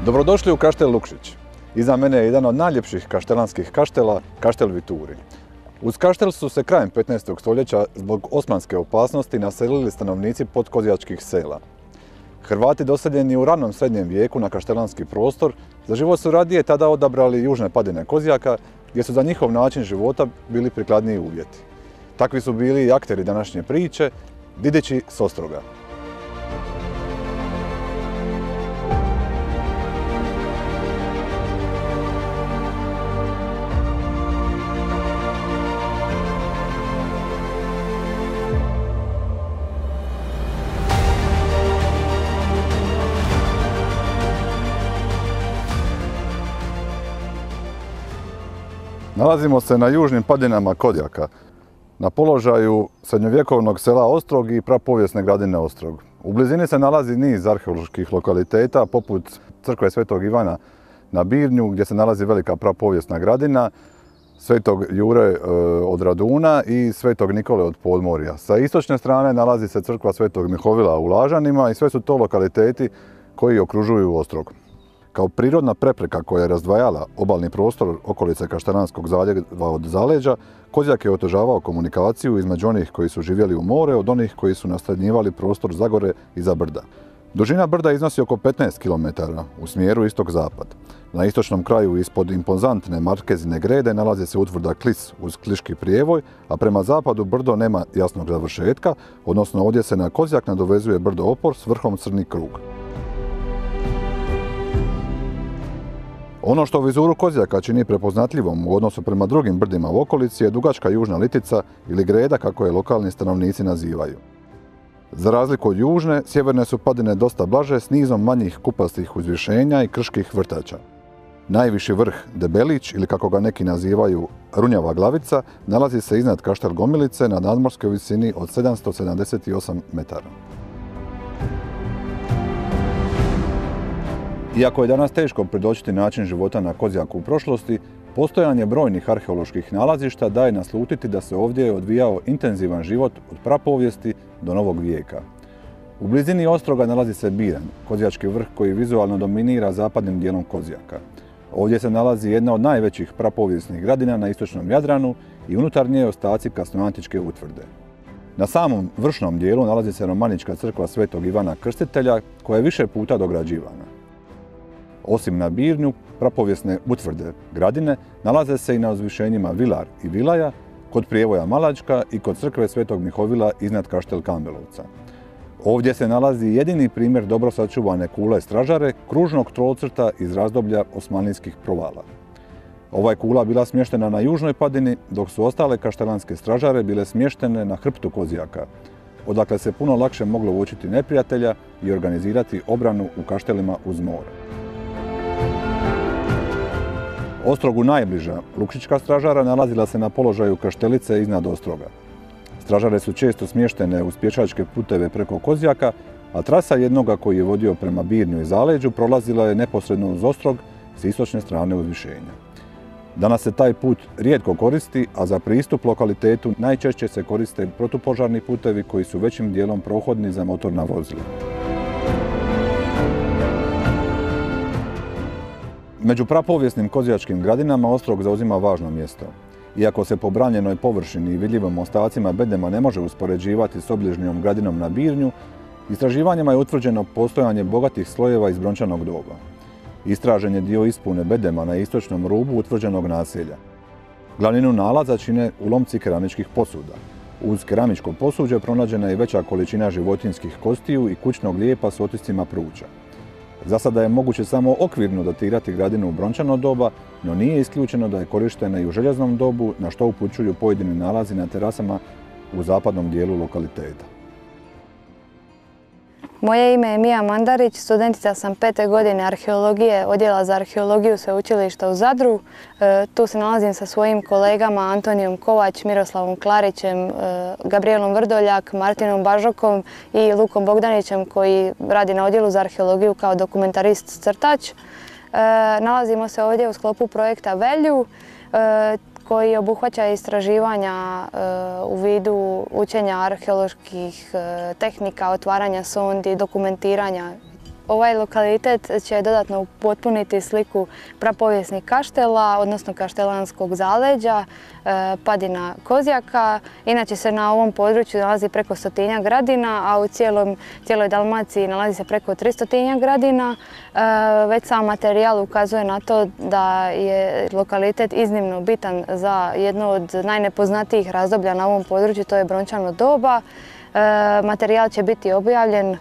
Dobrodošli u Kaštel Lukšić. Iza mene je jedan od najljepših kaštelanskih kaštela, Kaštel Vituri. Uz kaštel su se krajem 15. stoljeća zbog osmanske opasnosti naselili stanovnici podkozjačkih sela. Hrvati doseljeni u ranom srednjem vijeku na kaštelanski prostor za život su radije tada odabrali južne padine Kozjaka, gdje su za njihov način života bili prikladniji uvjeti. Takvi su bili i akteri današnje priče, Didići s Ostroga. Nalazimo se na južnim padinama Kozjaka, na položaju srednjovjekovnog sela Ostrog i prapovijesne gradine Ostrog. U blizini se nalazi niz arheoloških lokaliteta poput crkve Svetog Ivana na Birnju, gdje se nalazi velika prapovijesna gradina, Svetog Jure od Raduna i Svetog Nikole od Podmorja. Sa istočne strane nalazi se crkva Svetog Mihovila u Lažanima i sve su to lokaliteti koji okružuju Ostrog. Kao prirodna prepreka koja je razdvajala obalni prostor okolice Kaštelanskog zaljeva od zaleđa, Kozjak je otežavao komunikaciju između onih koji su živjeli u more od onih koji su nastanjivali prostor Zagore iza brda. Dužina brda iznosi oko 15 km u smjeru istok-zapad. Na istočnom kraju ispod impozantne Markezine grede nalazi se utvrda Klis uz kliški prijevoj, a prema zapadu brdo nema jasnog završetka, odnosno ovdje se na Kozjak nadovezuje brdo Opor s vrhom Crni krug. Ono što vizuru Kozjaka čini prepoznatljivom u odnosu prema drugim brdima u okolici je dugačka južna litica ili greda kako je lokalni stanovnici nazivaju. Za razliku od južne, sjeverne su padine dosta blaže s nizom manjih kupastih uzvišenja i krških vrtača. Najviši vrh Debelić, ili kako ga neki nazivaju Runjava glavica, nalazi se iznad Kaštel Gomilice na nadmorskoj visini od 778 metara. Iako je danas teško predočiti način života na Kozjaku u prošlosti, postojanje brojnih arheoloških nalazišta daje naslutiti da se ovdje odvijao intenzivan život od prapovijesti do novog vijeka. U blizini Ostroga nalazi se Biranj, kozjački vrh koji vizualno dominira zapadnim dijelom Kozjaka. Ovdje se nalazi jedna od najvećih prapovijesnih gradina na istočnom Jadranu i unutar nje ostaci kasnoantičke utvrde. Na samom vršnom dijelu nalazi se romanička crkva Svetog Ivana Krstitelja koja je više puta dograđivana. Osim na Birnju, prapovijesne utvrde gradine nalaze se i na uzvišenjima Vilar i Vilaja, kod prijevoja Malačka i kod crkve Svetog Mihovila iznad Kaštel Kambelovca. Ovdje se nalazi jedini primjer dobro sačuvane kule stražare kružnog trocrta iz razdoblja osmanlijskih provala. Ova je kula bila smještena na južnoj padini, dok su ostale kaštelanske stražare bile smještene na hrbtu Kozjaka, odakle se puno lakše moglo uočiti neprijatelja i organizirati obranu u kaštelima uz more. Ostrogu najbliža Lukšićka stražara nalazila se na položaju Kaštelice iznad Ostroga. Stražare su često smještene uz pješačke puteve preko Kozjaka, a trasa jednoga koji je vodio prema Birnju i zaleđu prolazila je neposredno uz Ostrog s istočne strane uzvišenja. Danas se taj put rijetko koristi, a za pristup lokalitetu najčešće se koriste protupožarni putevi koji su većim dijelom prohodni za motorna vozila. Među prapovijesnim kozjačkim gradinama Ostrog zauzima važno mjesto. Iako se po branjenoj površini i vidljivom ostacima bedema ne može uspoređivati s obližnjom gradinom na Birnju, istraživanjima je utvrđeno postojanje bogatih slojeva iz brončanog doba. Istražen je dio ispune bedema na istočnom rubu utvrđenog naselja. Glavninu nalaza čine ulomci keramičkih posuda. Uz keramičko posuđe pronađena je veća količina životinjskih kostiju i kućnog lijepa s otiscima pruća. Za sada je moguće samo okvirno datirati gradinu u brončano doba, no nije isključeno da je korištena i u željeznom dobu, na što upućuju pojedini nalazi na terasama u zapadnom dijelu lokaliteta. Moje ime je Mija Mandarić, studentica sam 5. godine arheologije Odjela za arheologiju Sveučilišta u Zadru. Tu se nalazim sa svojim kolegama Antonijom Kovač, Miroslavom Klarićem, Gabrijelom Vrdoljak, Martinom Bažokom i Lukom Bogdanićem koji radi na Odjelu za arheologiju kao dokumentarist crtač. Nalazimo se ovdje u sklopu projekta Velju koji obuhvaća istraživanja u vidu učenja arheoloških tehnika, otvaranja sondi, dokumentiranja Ovaj lokalitet će dodatno upotpuniti sliku prapovijesnih kaštela, odnosno kaštelanskog zaleđa, padina Kozjaka. Inače se na ovom području nalazi preko 100-tinjak gradina, a u cijeloj Dalmaciji nalazi se preko 300-tinjak gradina. Već sam materijal ukazuje na to da je lokalitet iznimno bitan za jedno od najnepoznatijih razdoblja na ovom području, to je brončano doba. Materijal će biti objavljen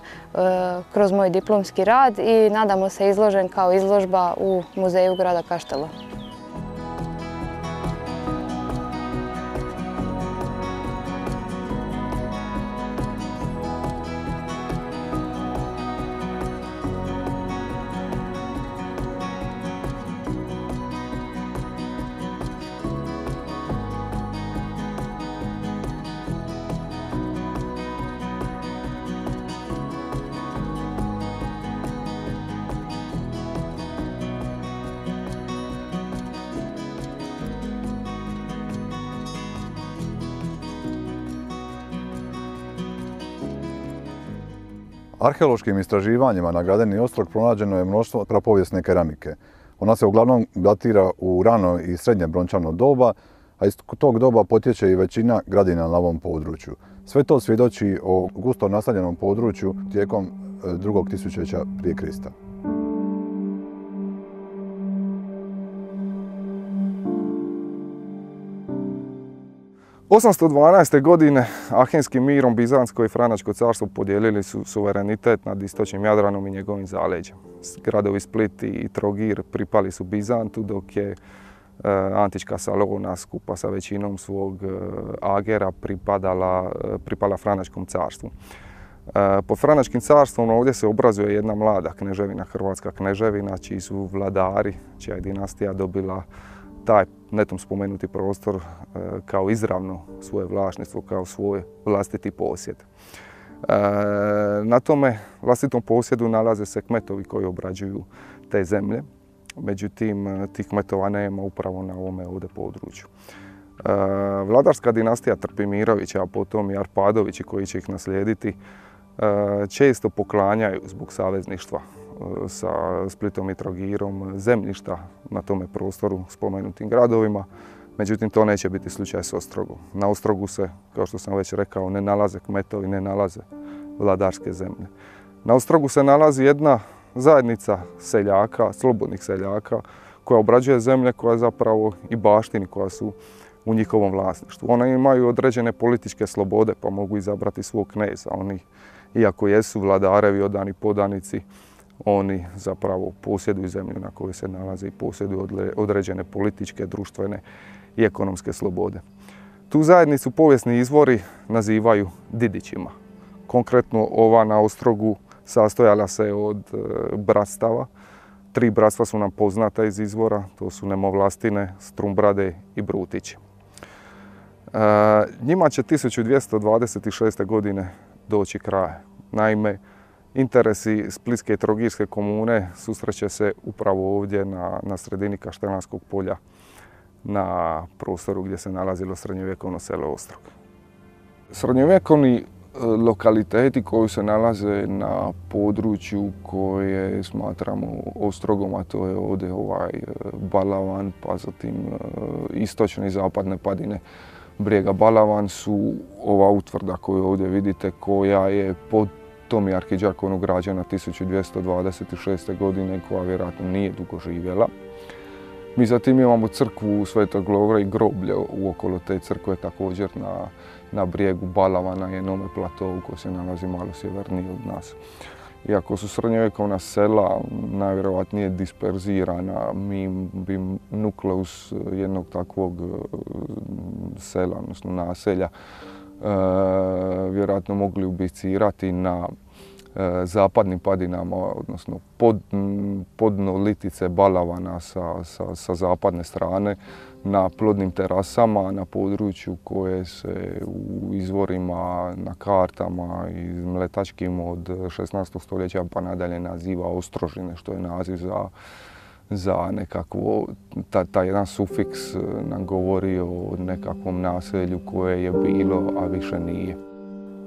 kroz moj diplomski rad i nadamo se izložen kao izložba u Muzeju grada Kaštela. Arheološkim istraživanjima na Gradeni ostrog pronađeno je mnoštvo prapovijesne keramike. Ona se uglavnom datira u rano i srednje brončano doba, a iz tog doba potječe i većina gradina na ovom području. Sve to svjedoči o gusto naseljenom području tijekom drugog tisućljeća prije Krista. U 812. godine Ahenskim mirom Bizantsko i Franačko carstvo podijelili su suverenitet nad istočnim Jadranom i njegovim zaleđem. Gradovi Split i Trogir pripali su Bizantu, dok je antička Salona skupa sa većinom svog agera pripala Franačkom carstvu. Pod Franačkim carstvom ovdje se obrazuje jedna mlada kneževina, Hrvatska kneževina, čiji su vladari, čija je dinastija dobila taj netom spomenuti prostor kao izravno svoje vlasništvo, kao svoj vlastiti posjed. Na tome vlastitom posjedu nalaze se kmetovi koji obrađuju te zemlje, međutim tih kmetova nema upravo na ovome ovdje području. Vladarska dinastija Trpimirovića, a potom i Arpadovići koji će ih naslijediti, često poklanjaju zbog savezništva sa Splitom i Trogirom zemljišta na tome prostoru spomenutim gradovima. Međutim, to neće biti slučaj s Ostrogom. Na Ostrogu se, kao što sam već rekao, ne nalaze kmetovi, ne nalaze vladarske zemlje. Na Ostrogu se nalazi jedna zajednica seljaka, slobodnih seljaka, koja obrađuje zemlje, koja zapravo i baštini, koja su u njihovom vlasništvu. One imaju određene političke slobode, pa mogu izabrati svog kneza. Oni, iako jesu vladarevi, odani podanici, oni zapravo posjeduju zemlju na kojoj se nalaze i posjeduju određene političke, društvene i ekonomske slobode. Tu zajednicu povijesni izvori nazivaju Didićima. Konkretno ova na Ostrogu sastojala se od bratstava. 3 bratstva su nam poznata iz izvora, to su Nemovlastine, Strumbrade i Brutići. Njima će 1226. godine doći kraj. Naime, interesi Splitske i Trogirske komune susreće se upravo ovdje na sredini Kaštelanskog polja, na prostoru gdje se nalazilo srednjovjekovno selo Ostrog. Srednjovjekovni lokaliteti koji se nalaze na području koje smatramo Ostrogom, a to je ovdje Balavan, pa zatim istočne i zapadne padine brijega Balavan, su ova utvrda koju ovdje vidite, koja je pod Tomi Arhidžakonu građena 1226. godine, koja vjerojatno nije dugo živjela. Mi zatim imamo crkvu Svetog Lovre i groblje uokolo te crkve, također na brijegu Balavana, jednome platovu koji se nalazi malo sjevernije od nas. Iako su srednjovjekovna sela najvjerojatnije disperzirana, mi bi nukleus jednog takvog sela, odnosno naselja, vjerojatno mogli ubicirati na zapadnim padinama, odnosno podno litice Balavana sa zapadne strane, na plodnim terasama, na području koje se u izvorima, na kartama i mletačkim od 16. stoljeća pa nadalje naziva Ostrožine, što je naziv za nekakvo, taj jedan sufiks nam govori o nekakvom naselju koje je bilo, a više nije.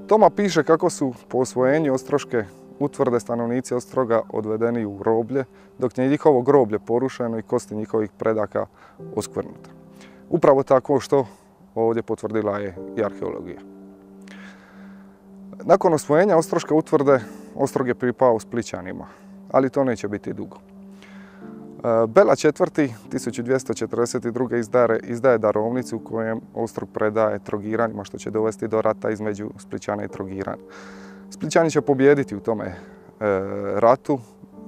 Toma piše kako su po osvojenju Ostroške utvrde stanovnici Ostroga odvedeni u groblje, dok je njihovo groblje porušeno i kosti njihovih predaka oskvrnute. Upravo tako što ovdje potvrdila je i arheologija. Nakon osvojenja Ostroške utvrde, Ostrog je pripao Splićanima, ali to neće biti dugo. Bela IV. 1242. izdaje darovnicu u kojem Ostrog predaje Trogiranima, što će dovesti do rata između Splićana i Trogirana. Splićani će pobijediti u tome ratu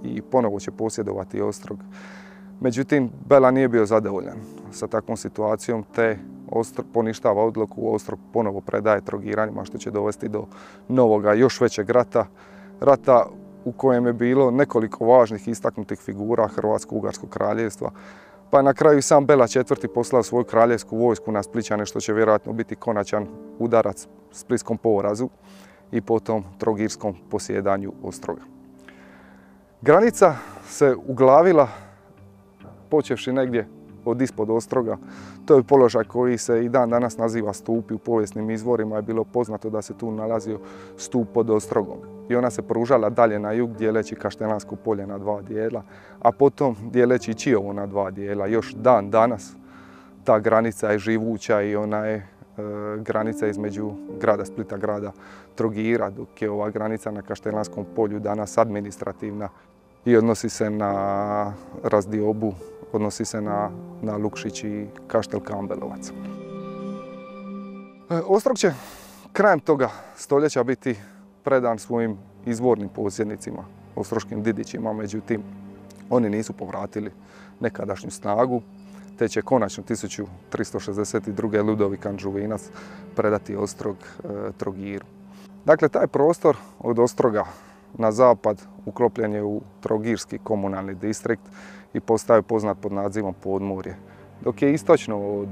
i ponovo će posjedovati Ostrog. Međutim, Bela nije bio zadovoljan sa takvom situacijom, te poništava odluku, Ostrog ponovo predaje Trogiranima, što će dovesti do novoga, još većeg rata u kojem je bilo nekoliko važnih istaknutih figura Hrvatsko-Ugarskog kraljevstva, pa je na kraju sam Bela IV. Poslao svoju kraljevsku vojsku na Splićane, što će vjerojatno biti konačan udarac splitskom porazu i potom trogirskom posjedanju Ostroga. Granica se uglavila počevši negdje od ispod Ostroga. To je položaj koji se i dan danas naziva stupi. U povijesnim izvorima je bilo poznato da se tu nalazio stup pod Ostrogom. I ona se pružala dalje na jug, dijeleći Kaštelansko polje na dva dijela, a potom dijeleći Čiovo na dva dijela. Još dan danas ta granica je živuća i ona je granica između grada Splita, grada Trogira, dok je ova granica na Kaštelanskom polju danas administrativna i odnosi se na razdiobu, odnosi se na Lukšić i Kaštel Kambelovac. Ostrog će krajem toga stoljeća biti predan svojim izvornim posjednicima, ostroškim didićima, međutim oni nisu povratili nekadašnju snagu, te će konačno 1362. Ludovik Anžuvinac predati Ostrog Trogiru. Dakle, taj prostor od Ostroga na zapad uklopljen je u Trogirski komunalni distrikt i postaje poznat pod nazivom Podmorje. Dok je istočno od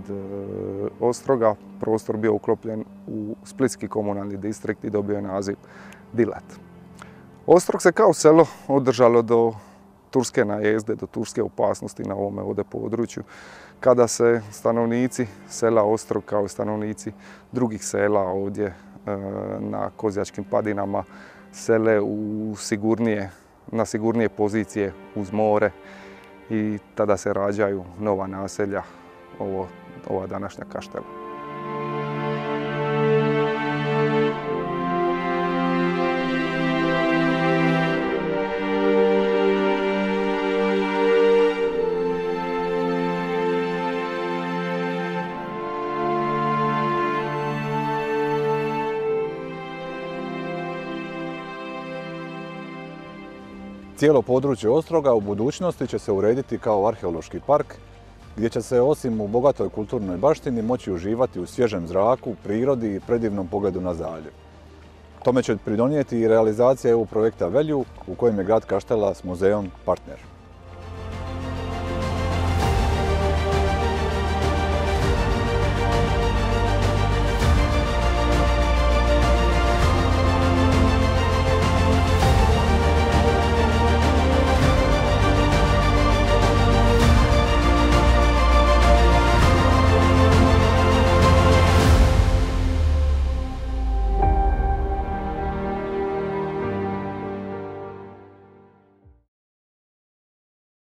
Ostroga prostor bio uklopljen u Splitski komunalni distrikt i dobio je naziv Dilat. Ostrog se kao selo održalo do turske najezde, do turske opasnosti na ovome ovdje području, kada se stanovnici sela Ostrog kao i stanovnici drugih sela ovdje na Kozjačkim padinama sele na sigurnije pozicije uz more i tada se rađaju nova naselja, ova današnja Kaštela. Cijelo područje Ostroga u budućnosti će se urediti kao arheološki park, gdje će se osim u bogatoj kulturnoj baštini moći uživati u svježem zraku, prirodi i predivnom pogledu na zaljev. Tome će pridonijeti i realizacija EU projekta Velju, u kojem je grad Kaštela s muzejom partner.